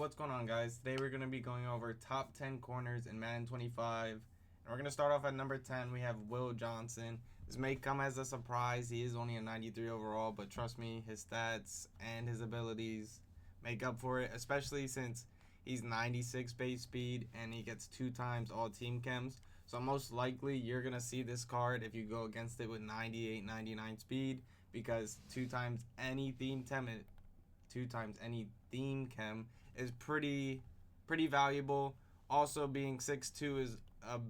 what's going on, guys? Today we're going to be going over top 10 corners in Madden 25. And we're going to start off at number 10. We have Will Johnson. This may come as a surprise. He is only a 93 overall, but trust me, his stats and his abilities make up for it, especially since he's 96 base speed and he gets 2 times all team chems. So most likely you're going to see this card if you go against it with 98, 99 speed, because 2 times any theme chem is pretty valuable. Also, being 6'2" is a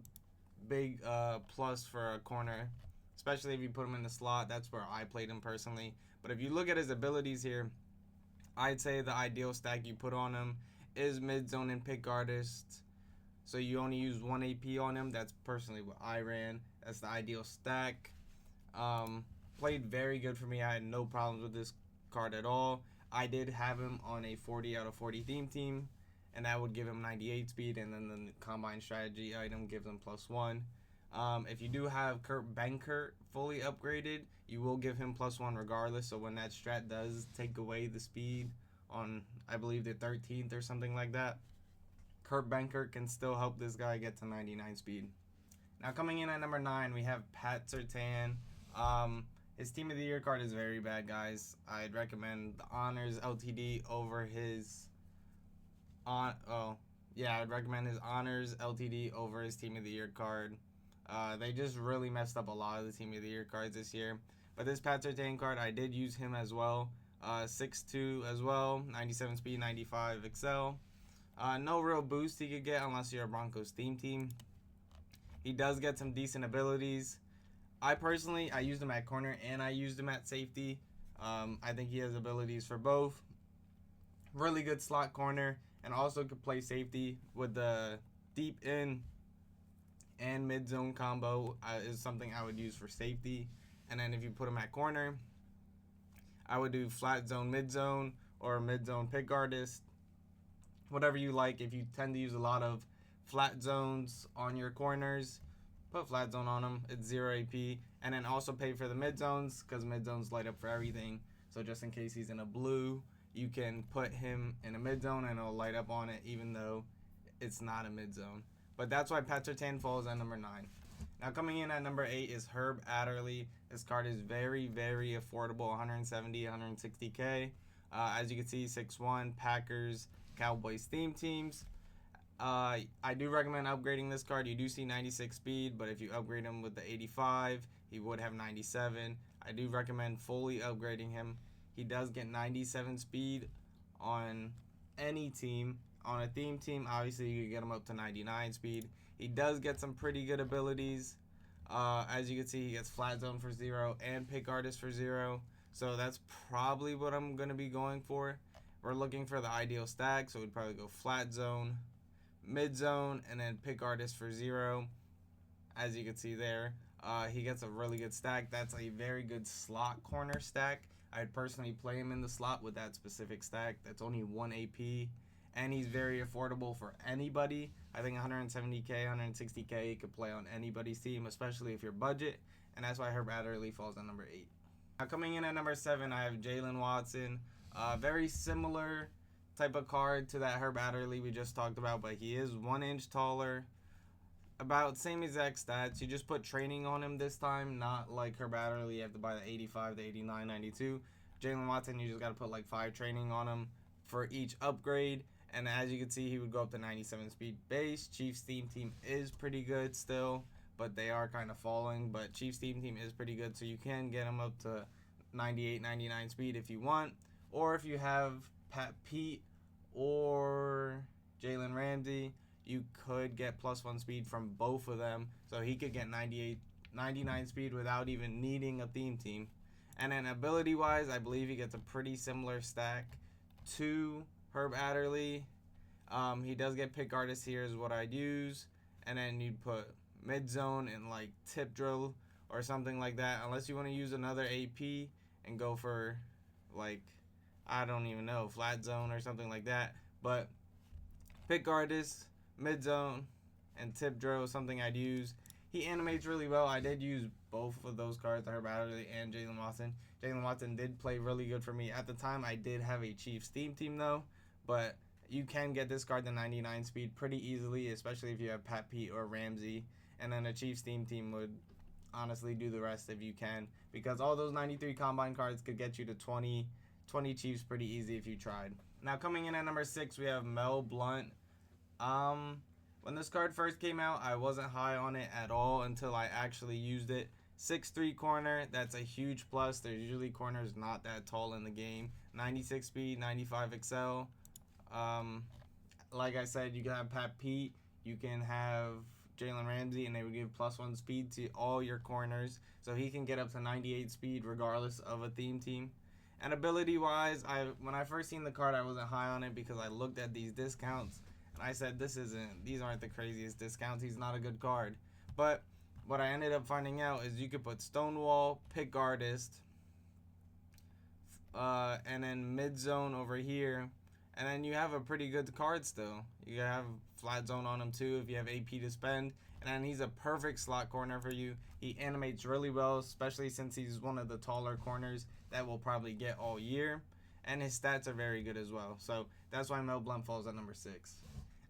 big plus for a corner, especially if you put him in the slot. That's where I played him personally. But if you look at his abilities here, I'd say the ideal stack you put on him is mid zone and pick artist. So you only use 1 AP on him. That's personally what I ran. That's the ideal stack. Played very good for me. I had no problems with this card at all. I did have him on a 40 out of 40 theme team, and that would give him 98 speed, and then the combine strategy item gives him +1. If you do have Kurt Benkert fully upgraded, you will give him +1 regardless. So when that strat does take away the speed on, I believe, the 13th or something like that, Kurt Benkert can still help this guy get to 99 speed. Now coming in at number 9, we have Pat Surtain. His Team of the Year card is very bad, guys. I'd recommend the Honors LTD over his I'd recommend his Honors LTD over his Team of the Year card. They just really messed up a lot of the Team of the Year cards this year. But this Pat Surtain card, I did use him as well. 6'2" as well, 97 speed, 95 excel. No real boost he could get unless you're a Broncos theme team. He does get some decent abilities. I used him at corner and I used him at safety. I think he has abilities for both. Really good slot corner, and also could play safety with the deep in and mid zone combo is something I would use for safety. And then if you put him at corner, I would do flat zone, mid zone, or mid zone pick artist. Whatever you like. If you tend to use a lot of flat zones on your corners, put flat zone on him. It's 0 AP. And then also pay for the mid zones, because mid zones light up for everything. So just in case he's in a blue, you can put him in a mid zone and it'll light up on it, even though it's not a mid zone. But that's why Pat Surtain falls at number 9. Now coming in at number 8 is Herb Adderley. This card is very affordable, 170, 160K. As you can see, 6'1", Packers, Cowboys theme teams. I do recommend upgrading this card. You do see 96 speed, but if you upgrade him with the 85, he would have 97. I do recommend fully upgrading him. He does get 97 speed on any team. On a theme team, obviously you can get him up to 99 speed. He does get some pretty good abilities. As you can see, he gets flat zone for 0 and pick artist for 0. So that's probably what I'm going to be going for. We're looking for the ideal stack, so we'd probably go flat zone, mid zone, and then pick artist for 0. As you can see there, he gets a really good stack. That's a very good slot corner stack. I'd personally play him in the slot with that specific stack. That's only 1 AP, and he's very affordable for anybody. I think 170K, 160K, he could play on anybody's team, especially if you're budget, and that's why Herb Adderley falls at number 8. Now coming in at number 7, I have Jalen Watson. Very similar type of card to that Herb Adderley we just talked about, but he is 1 inch taller. About same exact stats. You just put training on him this time, not like Herb Adderley. You have to buy the 85, the 89, 92. Jalen Watson, you just got to put like 5 training on him for each upgrade. And as you can see, he would go up to 97 speed base. Chiefs theme team is pretty good still, but they are kind of falling. But Chiefs theme team is pretty good, so you can get him up to 98, 99 speed if you want. Or if you have Pete or Jalen Ramsey, you could get +1 speed from both of them. So he could get 98, 99 speed without even needing a theme team. And then ability-wise, I believe he gets a pretty similar stack to Herb Adderley. He does get pick artist here is what I'd use. And then you'd put mid-zone and like tip drill or something like that. Unless you want to use another AP and go for like, I don't even know, flat zone or something like that. But pick artist, mid zone, and tip drill, something I'd use. He animates really well. I did use both of those cards, Herb Adderley and Jalen Watson. Jalen Watson did play really good for me. At the time, I did have a Chiefs theme team though, but You can get this card to 99 speed pretty easily, especially if you have Pat Pete or Ramsey. And then a Chiefs team would honestly do the rest if you can, because all those 93 combine cards could get you to 20 Chiefs pretty easy if you tried. Now coming in at number 6, we have Mel Blount. When this card first came out, I wasn't high on it at all until I actually used it. 6'3 corner, that's a huge plus. There's usually corners not that tall in the game. 96 speed, 95 excel. Like I said, you can have Pat Pete, you can have Jalen Ramsey, and they would give +1 speed to all your corners. So he can get up to 98 speed regardless of a team. And ability-wise, when I first seen the card, I wasn't high on it because I looked at these discounts and I said, these aren't the craziest discounts. He's not a good card. But what I ended up finding out is you could put Stonewall, Pick Artist, and then mid zone over here. And then you have a pretty good card still. You have flat zone on him too if you have AP to spend. And then he's a perfect slot corner for you. He animates really well, especially since he's one of the taller corners that we'll probably get all year. And his stats are very good as well. So that's why Mel Blount falls at number 6.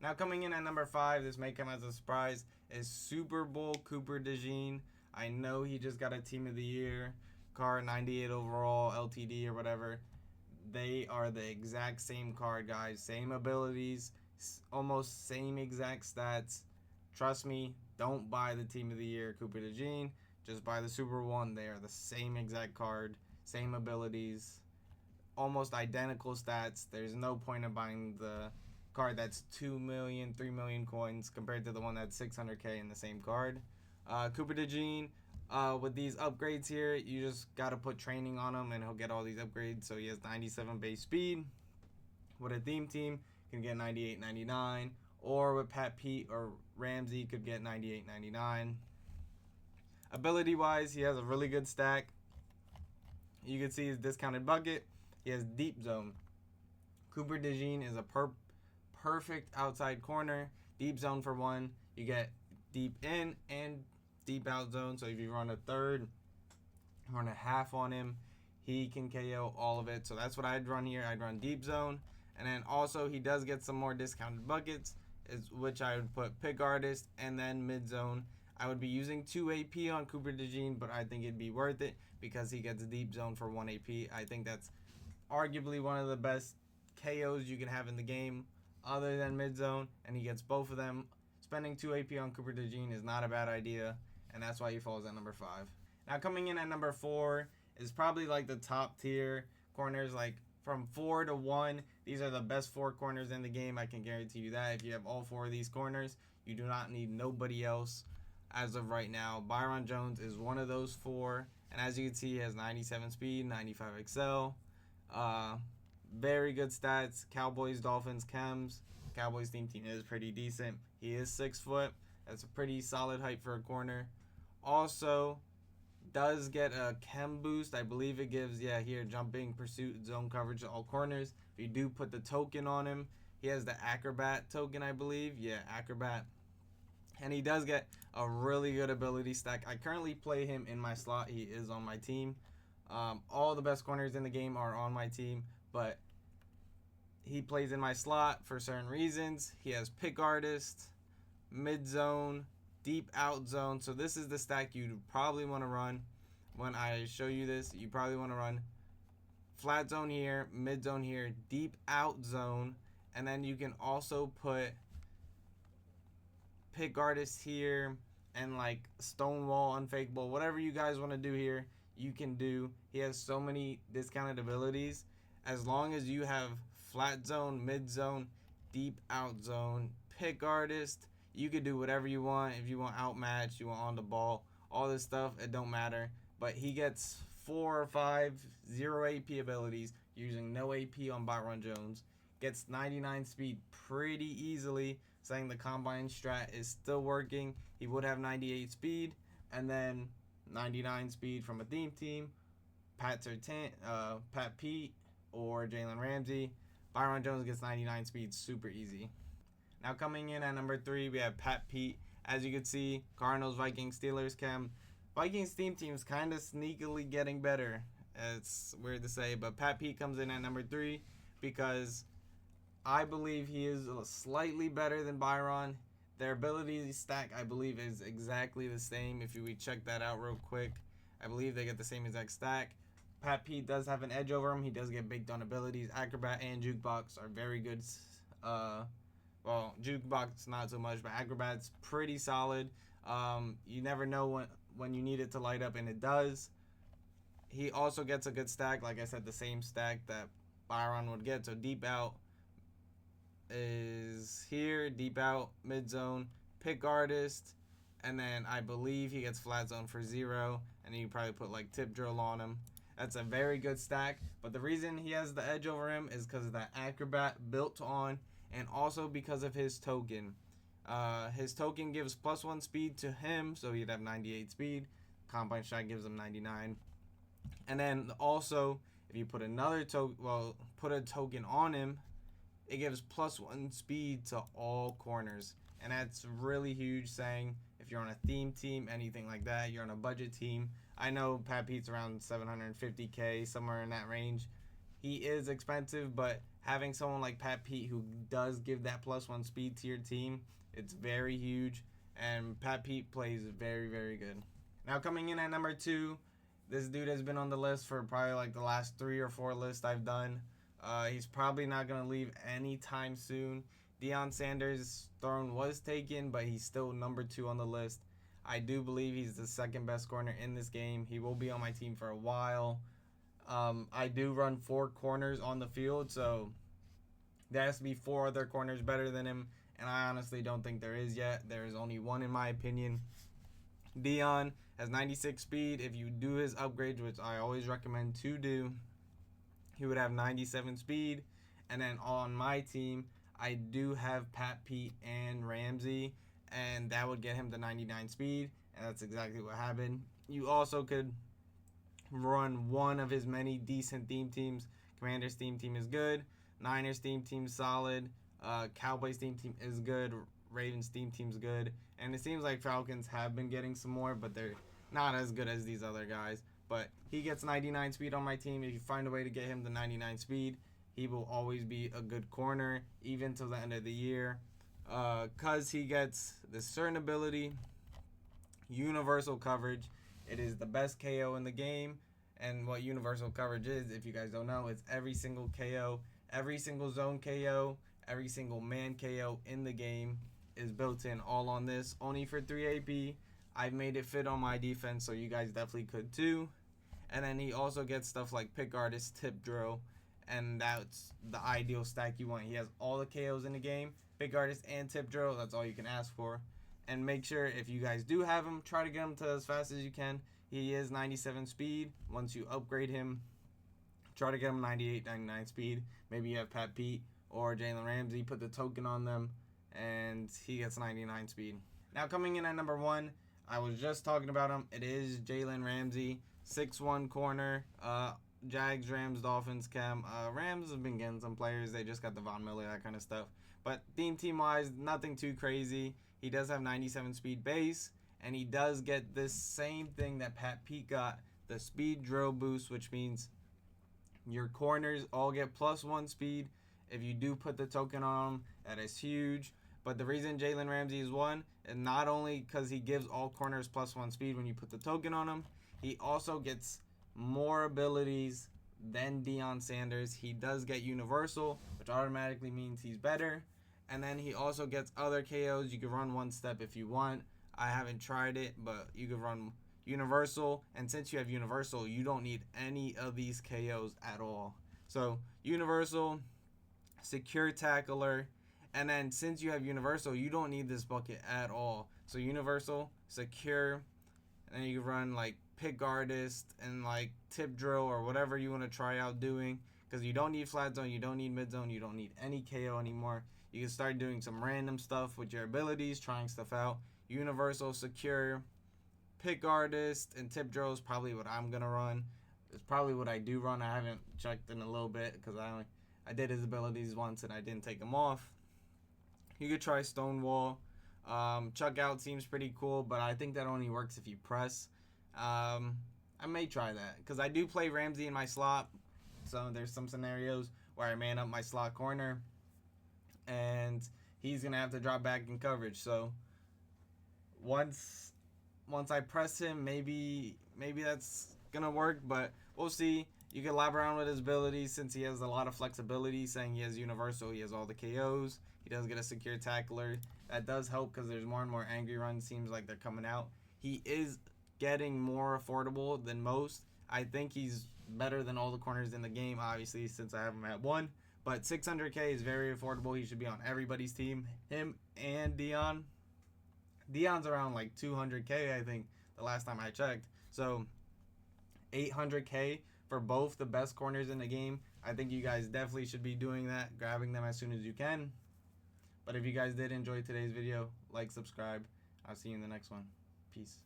Now coming in at number 5, this may come as a surprise, is Super Bowl Cooper DeJean. I know he just got a Team of the Year card, 98 overall, LTD or whatever. They are the exact same card, guys. Same abilities, almost same exact stats. Trust me, don't buy the Team of the Year Cooper DeJean. Just buy the Super Bowl one. They are the same exact card, same abilities, almost identical stats. There's no point in buying the card that's 2 million, 3 million coins compared to the one that's 600k in the same card. Cooper DeJean, with these upgrades here, you just got to put training on him and he'll get all these upgrades. So he has 97 base speed. With a team, can get 98, 99. Or with Pat Pete or Ramsey, could get 98, 99. Ability-wise, he has a really good stack. You can see his discounted bucket. He has deep zone. Cooper DeJean is a perfect outside corner. Deep zone for one. You get deep in and deep out zone. So if you run a third, run a half on him, he can KO all of it. So that's what I'd run here. I'd run deep zone. And then also he does get some more discounted buckets, which I would put Pick Artist and then mid zone. I would be using 2 AP on Cooper DeJean, but I think it'd be worth it because he gets deep zone for 1 AP. I think that's arguably one of the best KOs you can have in the game other than mid zone, and he gets both of them. Spending 2 AP on Cooper DeJean is not a bad idea, and that's why he falls at number 5. Now coming in at number 4 is probably like the top tier corners, like from 4 to 1. These are the best 4 corners in the game. I can guarantee you that. If you have all 4 of these corners, you do not need nobody else as of right now. Byron Jones is one of those 4, and as you can see, he has 97 speed, 95 excel. Very good stats. Cowboys, Dolphins, Chems. Cowboys team is pretty decent. He is 6 foot. That's a pretty solid height for a corner. Also, does get a chem boost. I believe it gives, here, jumping, pursuit, zone coverage to all corners. If you do put the token on him, he has the acrobat token, I believe. Yeah, acrobat. And he does get a really good ability stack. I currently play him in my slot. He is on my team. All the best corners in the game are on my team, but he plays in my slot for certain reasons. He has Pick Artist, mid zone, deep out zone. So this is the stack you'd probably want to run. When I show you this, you probably want to run flat zone here, mid zone here, deep out zone, and then you can also put Pick Artist here and like Stonewall, Unfakeable, whatever you guys want to do here, you can do. He has so many discounted abilities. As long as you have flat zone, mid zone, deep out zone, Pick Artist, you could do whatever you want. If you want outmatch, you want on the ball, all this stuff, it don't matter. But he gets 4 or 5 0 AP abilities using no AP on Byron Jones. Gets 99 speed pretty easily, saying the combine strat is still working. He would have 98 speed and then 99 speed from a theme team. Pat Pete or Jalen Ramsey. Byron Jones gets 99 speed super easy. Now coming in at number 3, we have Pat Pete. As you can see, Cardinals, Vikings, Steelers, Chem. Vikings team is kind of sneakily getting better. It's weird to say, but Pat Pete comes in at number 3 because I believe he is slightly better than Byron. Their ability stack, I believe, is exactly the same. If we check that out real quick, I believe they get the same exact stack. Pat Pete does have an edge over him. He does get baked on abilities. Acrobat and Jukebox are very good. Well, Jukebox not so much, but Acrobat's pretty solid. You never know when you need it to light up, and it does. He also gets a good stack, like I said, the same stack that Byron would get. So deep out is here, deep out, mid zone, pick artist, and then I believe he gets flat zone for 0, and then you probably put like tip drill on him. That's a very good stack, but the reason he has the edge over him is because of that acrobat built on, and also because of his token. His token gives +1 speed to him, so he'd have 98 speed. Combine shot gives him 99. And then also, if you put put a token on him, it gives +1 speed to all corners. And that's really huge, saying if you're on a theme team, anything like that, you're on a budget team. I know Pat Pete's around 750K, somewhere in that range. He is expensive, but having someone like Pat Pete who does give that +1 speed to your team, it's very huge. And Pat Pete plays very, very good. Now coming in at number 2, this dude has been on the list for probably like the last 3 or 4 lists I've done. He's probably not going to leave anytime soon. Deion Sanders' throne was taken, but he's still number 2 on the list. I do believe he's the second best corner in this game. He will be on my team for a while. I do run 4 corners on the field, so there has to be 4 other corners better than him, and I honestly don't think there is yet. There is only one in my opinion. Deion has 96 speed. If you do his upgrades, which I always recommend to do, he would have 97 speed. And then on my team, I do have Pat Pete and Ramsey, and that would get him to 99 speed, and that's exactly what happened. You also could run one of his many decent theme teams. Commanders theme team is good. Niners theme team solid. Cowboys theme team is good. Ravens theme team's good. And it seems like Falcons have been getting some more, but they're not as good as these other guys. But he gets 99 speed on my team. If you find a way to get him to 99 speed, he will always be a good corner, even till the end of the year. Because he gets this certain ability, universal coverage. It is the best KO in the game. And what universal coverage is, if you guys don't know, it's every single KO, every single zone KO, every single man KO in the game is built in, all on this, only for 3 AP. I've made it fit on my defense, so you guys definitely could too. And then he also gets stuff like pick artist, tip drill, and that's the ideal stack you want. He has all the KOs in the game, pick artist and tip drill. That's all you can ask for. And make sure, if you guys do have him, try to get him to as fast as you can. He is 97 speed. Once you upgrade him, try to get him 98, 99 speed. Maybe you have Pat Pete or Jalen Ramsey, put the token on them, and he gets 99 speed. Now coming in at number 1, I was just talking about him. It is Jalen Ramsey, 6'1 corner. Jags, Rams, Dolphins, Chem. Rams have been getting some players. They just got the Von Miller, that kind of stuff. But team-wise, nothing too crazy. He does have 97 speed base, and he does get this same thing that Pat Pete got, the speed drill boost, which means your corners all get +1 speed. If you do put the token on them, that is huge. But the reason Jalen Ramsey is 1, and not only because he gives all corners +1 speed when you put the token on him, he also gets more abilities than Deion Sanders. He does get universal, which automatically means he's better. And then he also gets other KOs. You can run one step if you want. I haven't tried it, but you can run universal. And since you have universal, you don't need any of these KOs at all. So universal, secure tackler, and then since you have universal, you don't need this bucket at all. So universal, secure, and then you can run like pick artist and like tip drill or whatever you want to try out doing, because you don't need flat zone, you don't need mid zone, you don't need any KO anymore. You can start doing some random stuff with your abilities, trying stuff out. Universal, secure, pick artist, and tip drill is probably what I'm gonna run. It's probably what I do run. I haven't checked in a little bit because I did his abilities once and I didn't take them off. You could try Stonewall. Chuck out seems pretty cool, but I think that only works if you press. I may try that because I do play Ramsey in my slot. So there's some scenarios where I man up my slot corner. and he's gonna have to drop back in coverage. So once I press him, maybe that's gonna work, but we'll see. You can lab around with his abilities since he has a lot of flexibility, saying he has universal, he has all the KOs, he does get a secure tackler. That does help because there's more and more angry runs, seems like they're coming out. He is getting more affordable than most. I think he's better than all the corners in the game, obviously, since I have him at 1. But 600K is very affordable. He should be on everybody's team. Him and Dion. Dion's around like 200K, I think, the last time I checked. So 800K for both the best corners in the game. I think you guys definitely should be doing that, grabbing them as soon as you can. But if you guys did enjoy today's video, like, subscribe. I'll see you in the next one. Peace.